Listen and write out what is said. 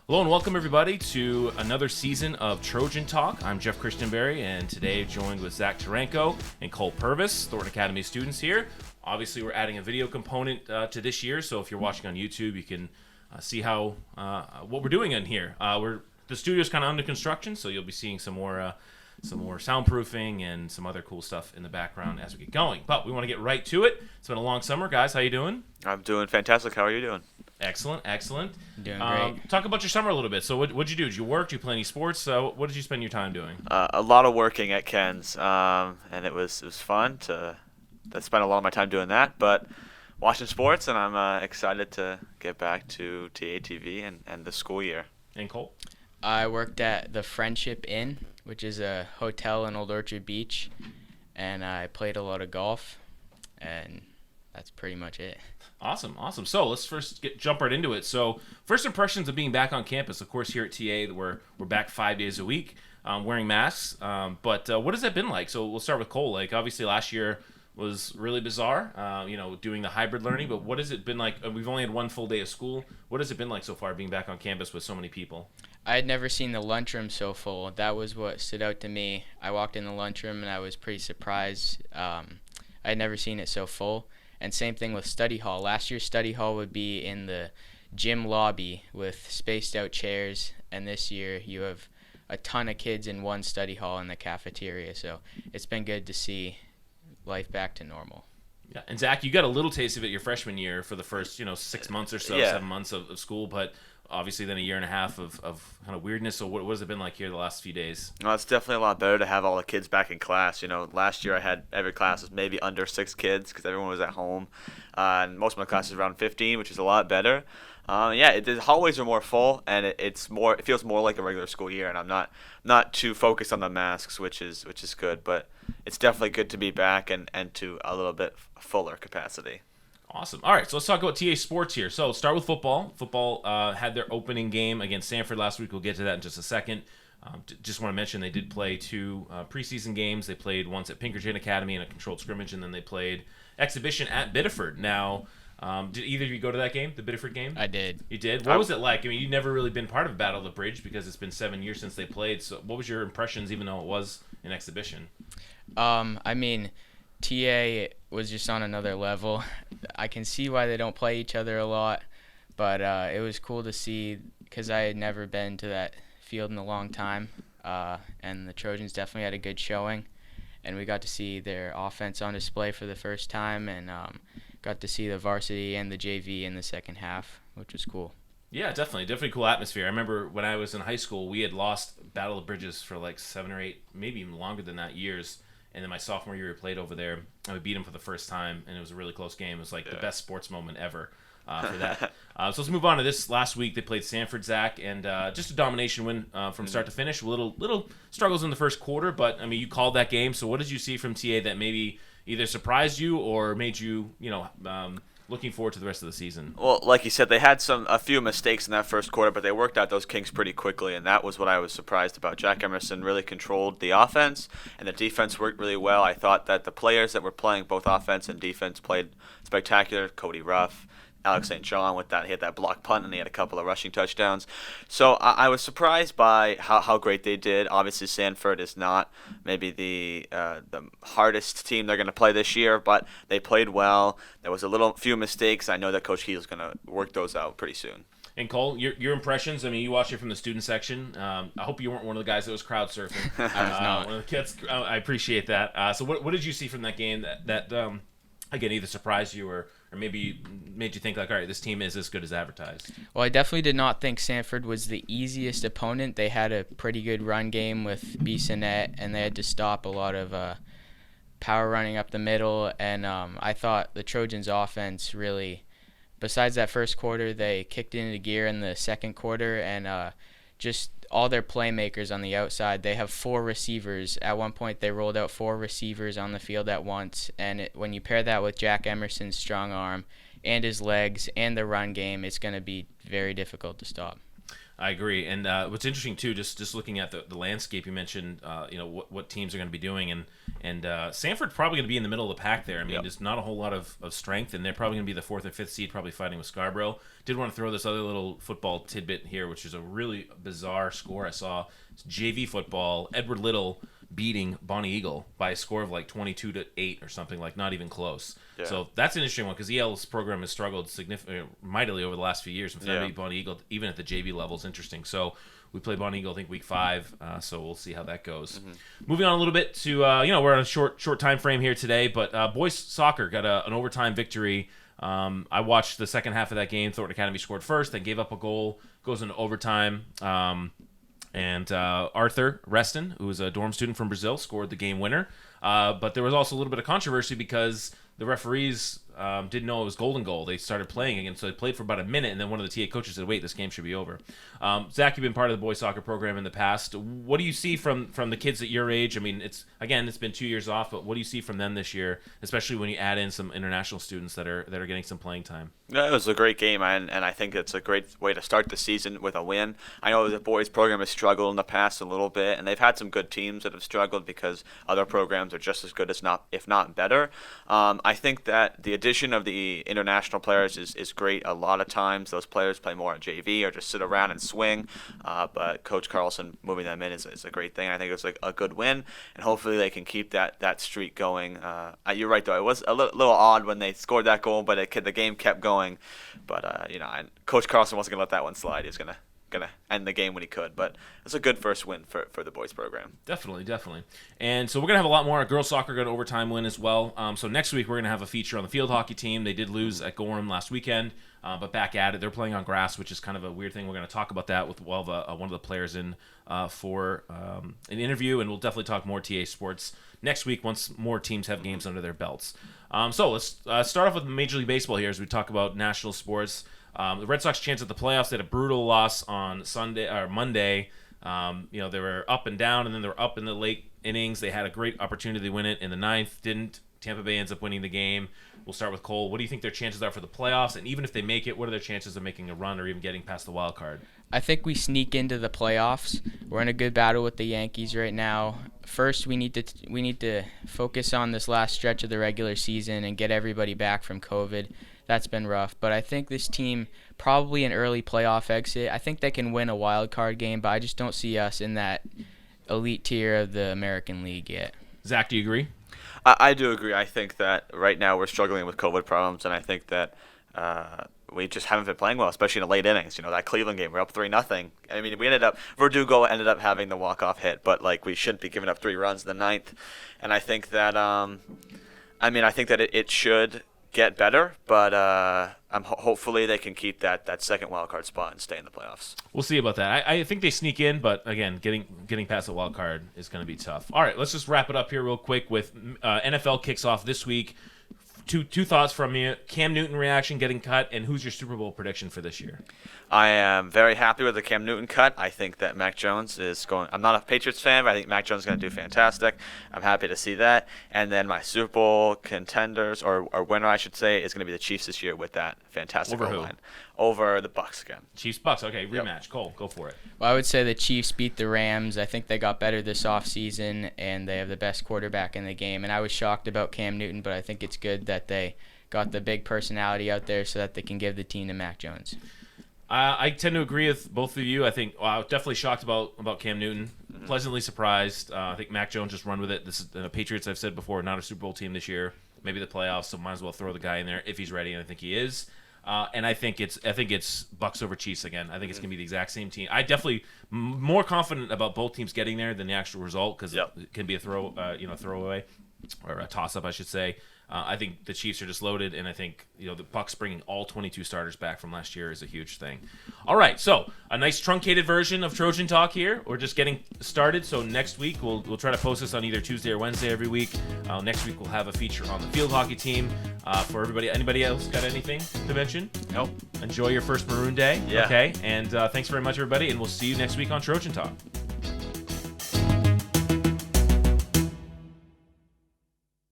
Hello and welcome everybody to another season of Trojan Talk. I'm Jeff Christianberry, and today joined with Zach Taranko and Cole Purvis, Thornton Academy students here. Obviously, we're adding a video component to this year, so if you're watching on YouTube, you can see how what we're doing in here. The studio's kind of under construction, so you'll be seeing some more soundproofing and some other cool stuff in the background as we get going. But we want to get right to it. It's been a long summer, guys. How you doing? I'm doing fantastic. How are you doing? Excellent. Doing great. Talk about your summer a little bit. So what'd you do? Did you work? Did you play any sports? What did you spend your time doing? A lot of working at Ken's, and it was fun to spend a lot of my time doing that. But watching sports, and I'm excited to get back to TATV and the school year. And Cole? I worked at the Friendship Inn, which is a hotel in Old Orchard Beach, and I played a lot of golf, and that's pretty much it. Awesome. So let's first jump right into it. So first impressions of being back on campus. Of course, here at TA, we're back 5 days a week, wearing masks. But what has that been like? So we'll start with Cole. Like, obviously last year was really bizarre, doing the hybrid learning. But what has it been like? We've only had one full day of school. What has it been like so far being back on campus with so many people? I had never seen the lunchroom so full. That was what stood out to me. I walked in the lunchroom and I was pretty surprised. I had never seen it so full. And same thing with study hall. Last year's study hall would be in the gym lobby with spaced out chairs, and this year you have a ton of kids in one study hall in the cafeteria. So it's been good to see life back to normal. Yeah, and Zach, you got a little taste of it your freshman year for the first 6 months or so, 7 months of school, but obviously then a year and a half of kind of weirdness. So what has it been like here the last few days? Well, it's definitely a lot better to have all the kids back in class. Last year I had every class was maybe under 6 kids because everyone was at home. And most of my classes around 15, which is a lot better. The hallways are more full, and it feels more like a regular school year, and I'm not too focused on the masks, which is good. But it's definitely good to be back and to a little bit fuller capacity. Awesome. All right, so let's talk about TA sports here. So start with football. Football had their opening game against Sanford last week. We'll get to that in just a second. Just want to mention they did play 2 preseason games. They played once at Pinkerton Academy in a controlled scrimmage, and then they played exhibition at Biddeford. Now, did either of you go to that game, the Biddeford game? I did. You did? What was it like? I mean, you've never really been part of Battle of the Bridge because it's been 7 years since they played. So what was your impressions, even though it was an exhibition? TA was just on another level. I can see why they don't play each other a lot, but it was cool to see because I had never been to that field in a long time, and the Trojans definitely had a good showing, and we got to see their offense on display for the first time, and got to see the varsity and the JV in the second half, which was cool. Yeah, definitely cool atmosphere. I remember when I was in high school, we had lost Battle of Bridges for like 7 or 8, maybe even longer than that, years. And then my sophomore year, we played over there, and we beat them for the first time, and it was a really close game. It was like the best sports moment ever for that. So let's move on to this. Last week, they played Sanford Zac, and just a domination win from start to finish. Little struggles in the first quarter, but, I mean, you called that game. So what did you see from TA that maybe either surprised you or made you, looking forward to the rest of the season? Well, like you said, they had a few mistakes in that first quarter, but they worked out those kinks pretty quickly, and that was what I was surprised about. Jack Emerson really controlled the offense, and the defense worked really well. I thought that the players that were playing both offense and defense played spectacular. Cody Ruff, Alex St. John he had that block punt, and he had a couple of rushing touchdowns. So I was surprised by how great they did. Obviously, Sanford is not maybe the hardest team they're going to play this year, but they played well. There was few mistakes. I know that Coach Heel is going to work those out pretty soon. And Cole, your impressions, I mean, you watched it from the student section. I hope you weren't one of the guys that was crowd surfing. I was not. One of the kids. I appreciate that. So what did you see from that game that again, either surprised you or maybe made you think like, all right, this team is as good as advertised? Well, I definitely did not think Sanford was the easiest opponent. They had a pretty good run game with Bissonnette, and they had to stop a lot of power running up the middle. And I thought the Trojans' offense really, besides that first quarter, they kicked into gear in the second quarter, and just all their playmakers on the outside. They have 4 receivers. At one point, they rolled out 4 receivers on the field at once. And when you pair that with Jack Emerson's strong arm and his legs and the run game, it's going to be very difficult to stop. I agree. And what's interesting too, just looking at the landscape, you mentioned, what teams are going to be doing, and Sanford's probably going to be in the middle of the pack there. I mean, there's not a whole lot of strength, and they're probably going to be the 4th or 5th seed, probably fighting with Scarborough. Did want to throw this other little football tidbit here, which is a really bizarre score I saw. It's JV football, Edward Little beating Bonnie Eagle by a score of like 22-8 or something, like not even close. Yeah. So that's an interesting one because EL's program has struggled significantly, mightily over the last few years. And for them to beat Bonnie Eagle, even at the JV level, is interesting. So we play Bonnie Eagle, I think, week 5. So we'll see how that goes. Mm-hmm. Moving on a little bit to, we're on a short time frame here today, but boys soccer got an overtime victory. I watched the second half of that game. Thornton Academy scored first, then gave up a goal, goes into overtime. And Arthur Reston, who was a dorm student from Brazil, scored the game winner. But there was also a little bit of controversy because the referees didn't know it was golden goal. They started playing again, so they played for about a minute, and then one of the TA coaches said, wait, this game should be over. Zach, you've been part of the boys soccer program in the past. What do you see from the kids at your age? I mean, it's been 2 years off, but what do you see from them this year, especially when you add in some international students that are getting some playing time? Yeah, it was a great game, and I think it's a great way to start the season with a win. I know the boys program has struggled in the past a little bit, and they've had some good teams that have struggled because other programs are just as good as if not better. I think that the addition of the international players is great. A lot of times those players play more on JV or just sit around and swing, but Coach Carlson moving them in is a great thing. I think it was like a good win, and hopefully they can keep that streak going. You're right, though. It was a little odd when they scored that goal, but the game kept going. But and Coach Carlson wasn't gonna let that one slide. He was gonna end the game when he could. But it's a good first win for the boys program. Definitely. And so we're gonna have a lot more. Girls soccer got an overtime win as well. So next week we're gonna have a feature on the field hockey team. They did lose at Gorham last weekend, but back at it. They're playing on grass, which is kind of a weird thing. We're gonna talk about that with one of the players in for an interview, and we'll definitely talk more TA sports next week once more teams have games under their belts. So let's start off with Major League Baseball here as we talk about national sports. The Red Sox chance at the playoffs. They had a brutal loss on Monday. They were up and down, and then they were up in the late innings. They had a great opportunity to win it in the 9th. Didn't. Tampa Bay ends up winning the game. We'll start with Cole. What do you think their chances are for the playoffs? And even if they make it, what are their chances of making a run or even getting past the wild card? I think we sneak into the playoffs. We're in a good battle with the Yankees right now. First, we need to focus on this last stretch of the regular season and get everybody back from COVID. That's been rough. But I think this team, probably an early playoff exit. I think they can win a wild card game, but I just don't see us in that elite tier of the American League yet. Zach, do you agree? I do agree. I think that right now we're struggling with COVID problems, and I think that we just haven't been playing well, especially in the late innings. That Cleveland game, we're up 3-0. I mean, Verdugo ended up having the walk-off hit, but we shouldn't be giving up 3 runs in the 9th. And I think that, it should get better, but hopefully they can keep that second wild card spot and stay in the playoffs. We'll see about that. I think they sneak in, but again, getting past the wild card is going to be tough. All right, let's just wrap it up here real quick with NFL kicks off this week. Two thoughts from you. Cam Newton reaction getting cut, and who's your Super Bowl prediction for this year? I am very happy with the Cam Newton cut. I think that Mac Jones is going – I'm not a Patriots fan, but I think Mac Jones is going to do fantastic. I'm happy to see that. And then my Super Bowl contenders, or winner I should say, is going to be the Chiefs this year with that fantastic line. Over the Bucs again. Chiefs-Bucs. Okay, rematch. Yep. Cole, go for it. Well, I would say the Chiefs beat the Rams. I think they got better this offseason, and they have the best quarterback in the game. And I was shocked about Cam Newton, but I think it's good that they got the big personality out there so that they can give the team to Mac Jones. I tend to agree with both of you. I think I was definitely shocked about Cam Newton. Mm-hmm. Pleasantly surprised. I think Mac Jones just run with it. This is the Patriots, I've said before, not a Super Bowl team this year. Maybe the playoffs, so might as well throw the guy in there if he's ready, and I think he is. And I think it's Bucs over Chiefs again. I think it's gonna be the exact same team. I definitely more confident about both teams getting there than the actual result because it can be a throwaway or a toss up, I should say. I think the Chiefs are just loaded, and I think the Bucs bringing all 22 starters back from last year is a huge thing. All right, so a nice truncated version of Trojan Talk here. We're just getting started, so next week we'll try to post this on either Tuesday or Wednesday every week. Next week we'll have a feature on the field hockey team for everybody. Anybody else got anything to mention? Nope. Enjoy your first Maroon Day. Yeah. Okay, and thanks very much, everybody, and we'll see you next week on Trojan Talk.